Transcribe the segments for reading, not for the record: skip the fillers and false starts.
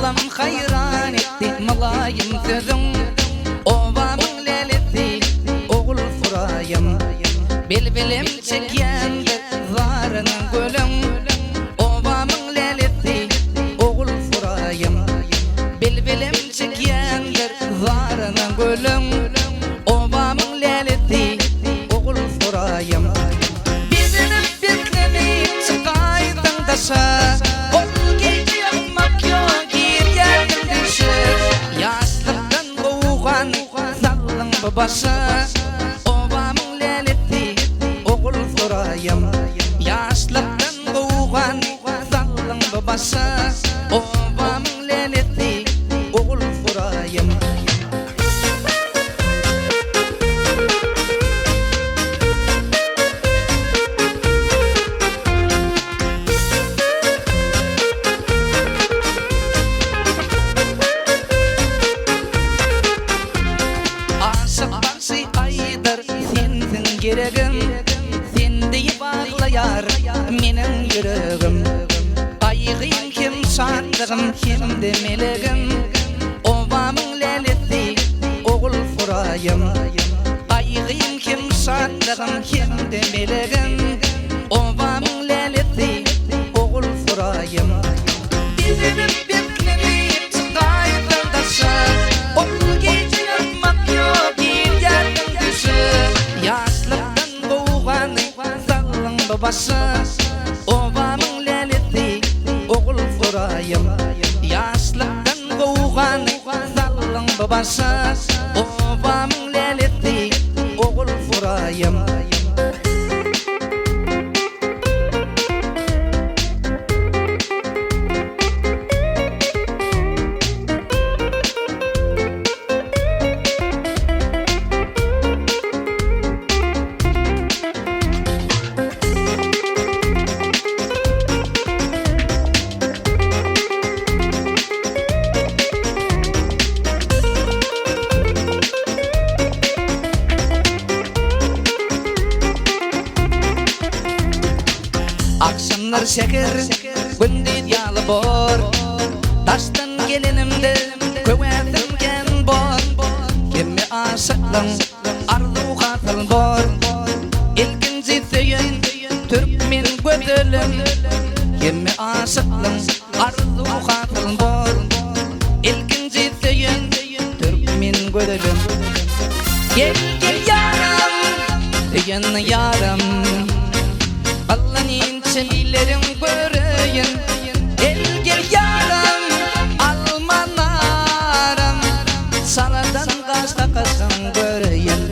Aklam hayran etti malayım sözün. Ovamın lelesi oğul furayım. Bilbilim çekyendir zarının gülüm. Ovamın lelesi oğul furayım. Bilbilim çekyendir zarının gülüm. Ovamın lelesi oğul furayım. Bizini beklemeyip çıkaydın daşa. Ol gece yapmak yok bir yerden düşür. Yaşlıktan boğan sallın babaşı. Ovamın lelesi oğul furayım. Yaşlıktan boğan sallın babaşı. Ovamın lelesi oğul furayım. Geregim seni bağlayar menin yüreğim. Ayğıyım kim şadlığım kim de meleğim. Ovamın lelesi oğul furayım. Ayğıyım kim şadlığım kim de meleğim. Ovamın lelesi oğul furayım. Bizini beklemeyip çıkaydın daşa. Ol gece yapmak yok bir yerden düşür. Yaşlıktan boğan sallın babaşı. Ovamın lelesi oğul furayım. Yaşlıktan boğan sallın babaşı. Ovamın lelesi oğul furayım. Akşamlar şeker, gündüz yalı bor. Taştan gelinimde követim gen bor. Kimi aşıklım, arzu katıl bor. İlkinci söyün, Türkmen gödülüm. Kimi aşıklım, arzu katıl bor. İlkinci söyün, Türkmen gödülüm. Gel gel yaram, söyün yaram. Allah'ın çilerim göreyim. Gel gel yaram, almanarım. Saladan kaçta kaçan göreyim.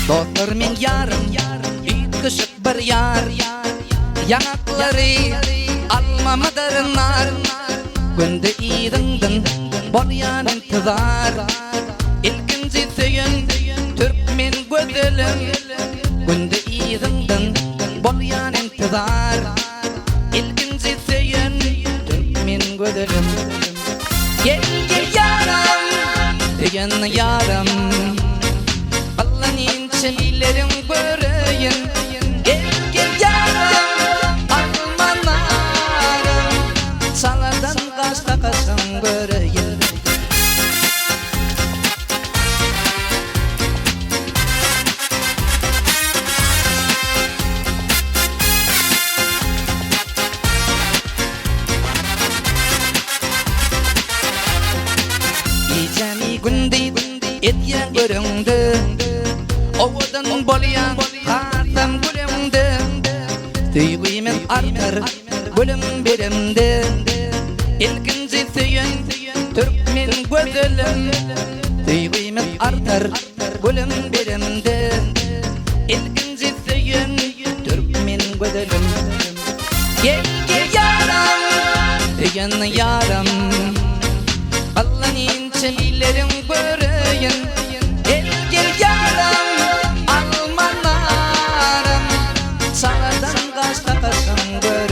Dostlar min yarım, kışık bir yar. Yanakları almamadır nar. Günde idindin bolyan intizar. İlkinci söyün Türkmen gödülüm. Günde idindin bolyan intizar. İlkinci söyün Türkmen gödülüm. Gel gel yaram, söyün yaram. Allah'ın çilerim göreyim. Gel gel yaram, almanarım. Saladan kaçta kaçan göreyim. Gecemi gündüz etyen göründü. Ovadan bolyan hatam gülümde. Tüygüymen artar gülüm birimde. İlkinci söyün Türkmen gödülüm. Tüygüymen artar gülüm birimde. İlkinci söyün Türkmen gödülüm. Gel gel yaram, söyün yaram. Allah'ın çilerim göreyim. Gel gel yaram, almanarım. Saladan kaçta kaçan göreyim.